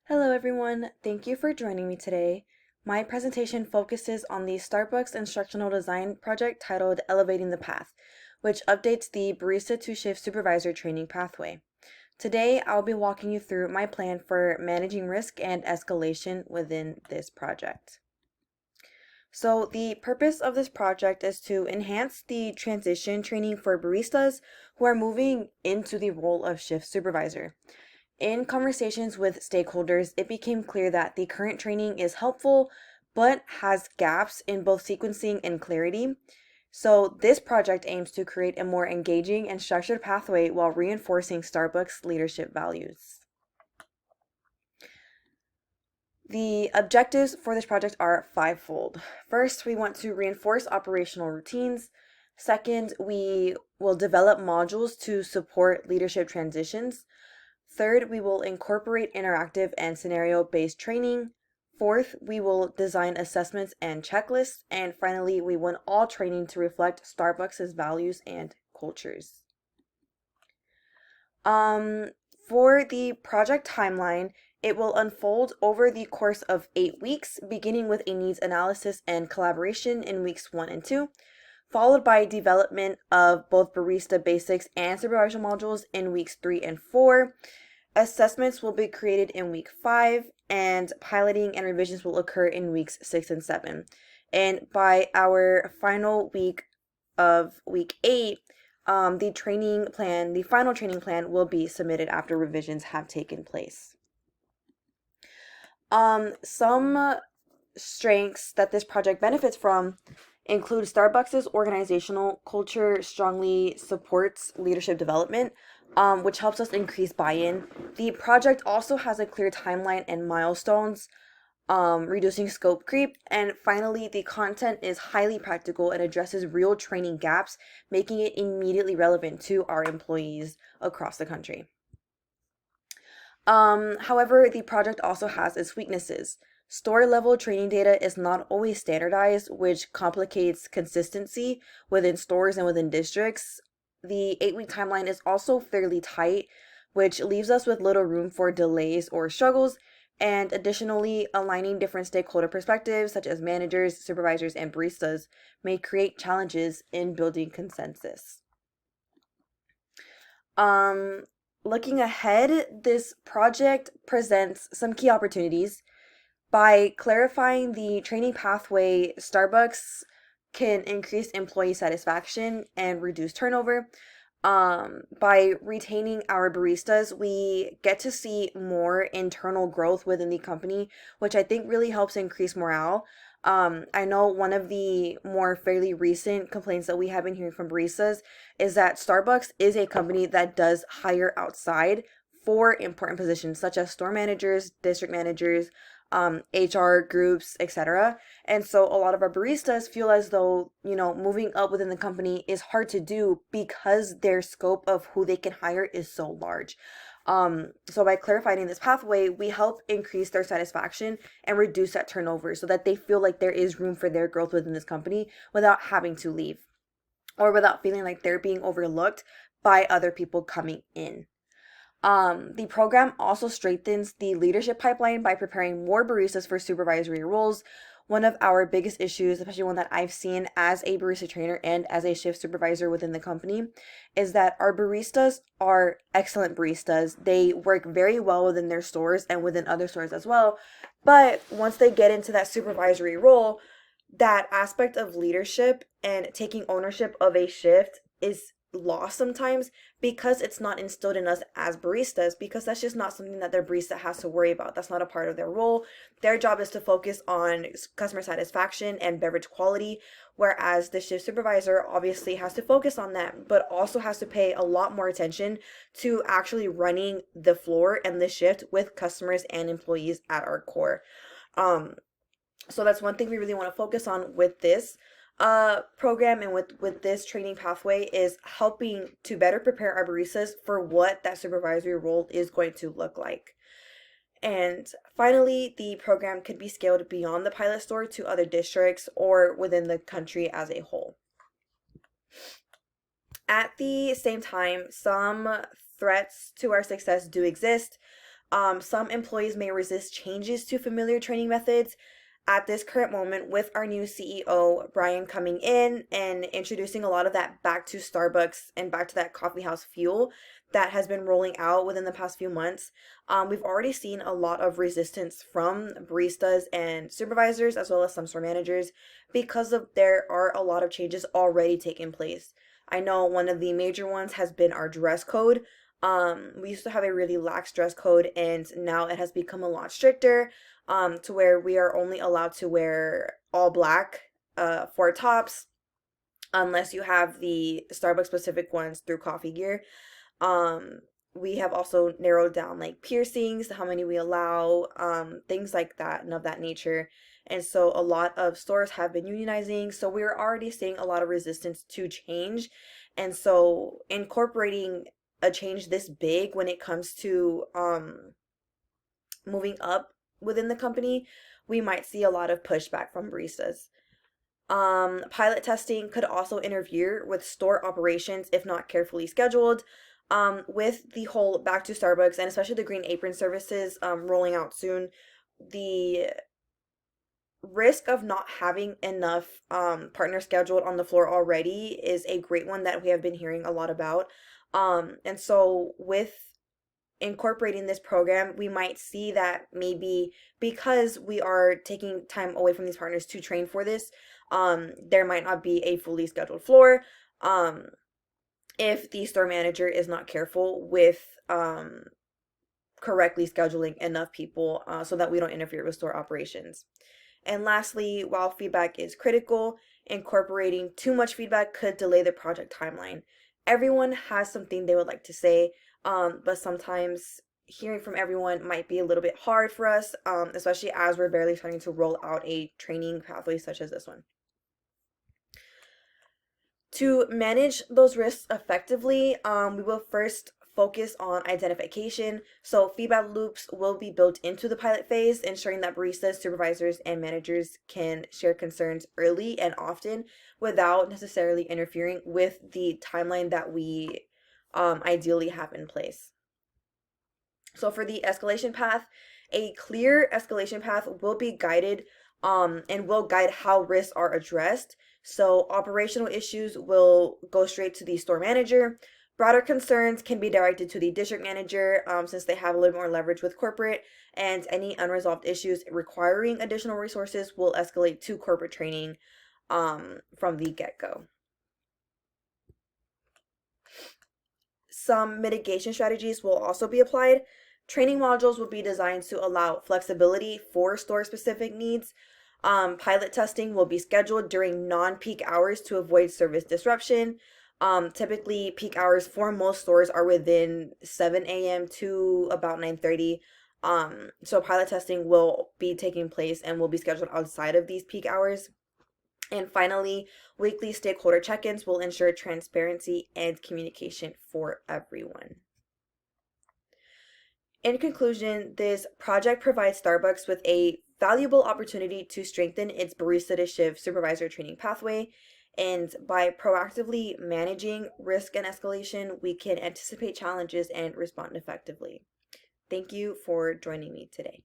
Hello everyone, thank you for joining me today. My presentation focuses on the Starbucks instructional design project titled Elevating the Path, which updates the Barista to Shift Supervisor training pathway. Today, I'll be walking you through my plan for managing risk and escalation within this project. So the purpose of this project is to enhance the transition training for baristas who are moving into the role of shift supervisor. In conversations with stakeholders, it became clear that the current training is helpful but has gaps in both sequencing and clarity. So, this project aims to create a more engaging and structured pathway while reinforcing Starbucks leadership values. The objectives for this project are fivefold. First, we want to reinforce operational routines. Second, we will develop modules to support leadership transitions. Third, we will incorporate interactive and scenario-based training. Fourth, we will design assessments and checklists. And finally, we want all training to reflect Starbucks' values and cultures. For the project timeline, it will unfold over the course of 8 weeks, beginning with a needs analysis and collaboration in weeks 1 and 2, followed by development of both barista basics and supervisor modules in weeks 3 and 4. Assessments will be created in week 5, and piloting and revisions will occur in weeks 6 and 7. And by our final week of week 8, the final training plan will be submitted after revisions have taken place. Some strengths that this project benefits from include Starbucks' organizational culture strongly supports leadership development, which helps us increase buy-in. The project also has a clear timeline and milestones, reducing scope creep. And finally, the content is highly practical and addresses real training gaps, making it immediately relevant to our employees across the country. However, the project also has its weaknesses. Store level training data is not always standardized, which complicates consistency within stores and within districts. The 8-week timeline is also fairly tight, which leaves us with little room for delays or struggles. And additionally, aligning different stakeholder perspectives, such as managers, supervisors, and baristas, may create challenges in building consensus. Looking ahead, this project presents some key opportunities. By clarifying the training pathway, Starbucks can increase employee satisfaction and reduce turnover. By retaining our baristas, we get to see more internal growth within the company, which I think really helps increase morale. I know one of the more fairly recent complaints that we have been hearing from baristas is that Starbucks is a company that does hire outside for important positions such as store managers, district managers, HR groups, etc. And so a lot of our baristas feel as though, moving up within the company is hard to do because their scope of who they can hire is so large. So by clarifying this pathway, we help increase their satisfaction and reduce that turnover so that they feel like there is room for their growth within this company without having to leave or without feeling like they're being overlooked by other people coming in. The program also strengthens the leadership pipeline by preparing more baristas for supervisory roles. One of our biggest issues, especially one that I've seen as a barista trainer and as a shift supervisor within the company, is that our baristas are excellent baristas. They work very well within their stores and within other stores as well. But once they get into that supervisory role, that aspect of leadership and taking ownership of a shift is lost sometimes because it's not instilled in us as baristas, because that's just not something that their barista has to worry about. That's not a part of their role. Their job is to focus on customer satisfaction and beverage quality, whereas the shift supervisor obviously has to focus on that, but also has to pay a lot more attention to actually running the floor and the shift with customers and employees at our core. So that's one thing we really want to focus on with this program and with this training pathway, is helping to better prepare our baristas for what that supervisory role is going to look like. And finally, the program could be scaled beyond the pilot store to other districts or within the country as a whole. At the same time, some threats to our success do exist. Some employees may resist changes to familiar training methods. At this current moment, with our new CEO, Brian, coming in and introducing a lot of that back to Starbucks and back to that coffee house fuel that has been rolling out within the past few months, we've already seen a lot of resistance from baristas and supervisors, as well as some store managers, because of there are a lot of changes already taking place. I know one of the major ones has been our dress code. We used to have a really lax dress code, and now it has become a lot stricter, to where we are only allowed to wear all black for tops, unless you have the Starbucks specific ones through Coffee Gear. Um, we have also narrowed down like piercings, how many we allow, things like that and of that nature. And so a lot of stores have been unionizing. So we're already seeing a lot of resistance to change. And so incorporating a change this big when it comes to moving up within the company, we might see a lot of pushback from baristas. Pilot testing could also interfere with store operations if not carefully scheduled. With the whole back to Starbucks and especially the green apron services rolling out soon, the risk of not having enough partners scheduled on the floor already is a great one that we have been hearing a lot about. And so with incorporating this program, we might see that maybe because we are taking time away from these partners to train for this, there might not be a fully scheduled floor. If the store manager is not careful with correctly scheduling enough people so that we don't interfere with store operations. And lastly, while feedback is critical, incorporating too much feedback could delay the project timeline. Everyone has something they would like to say, but sometimes hearing from everyone might be a little bit hard for us, especially as we're barely starting to roll out a training pathway such as this one. To manage those risks effectively, we will first focus on identification. So feedback loops will be built into the pilot phase, ensuring that baristas, supervisors, and managers can share concerns early and often without necessarily interfering with the timeline that we ideally have in place. So for the escalation path, a clear escalation path will be guided and will guide how risks are addressed. So operational issues will go straight to the store manager. Broader concerns can be directed to the district manager since they have a little more leverage with corporate, and any unresolved issues requiring additional resources will escalate to corporate training from the get-go. Some mitigation strategies will also be applied. Training modules will be designed to allow flexibility for store-specific needs. Pilot testing will be scheduled during non-peak hours to avoid service disruption. Typically, peak hours for most stores are within 7 a.m. to about 9:30. So pilot testing will be taking place and will be scheduled outside of these peak hours. And finally, weekly stakeholder check-ins will ensure transparency and communication for everyone. In conclusion, this project provides Starbucks with a valuable opportunity to strengthen its barista to shift supervisor training pathway. And by proactively managing risk and escalation, we can anticipate challenges and respond effectively. Thank you for joining me today.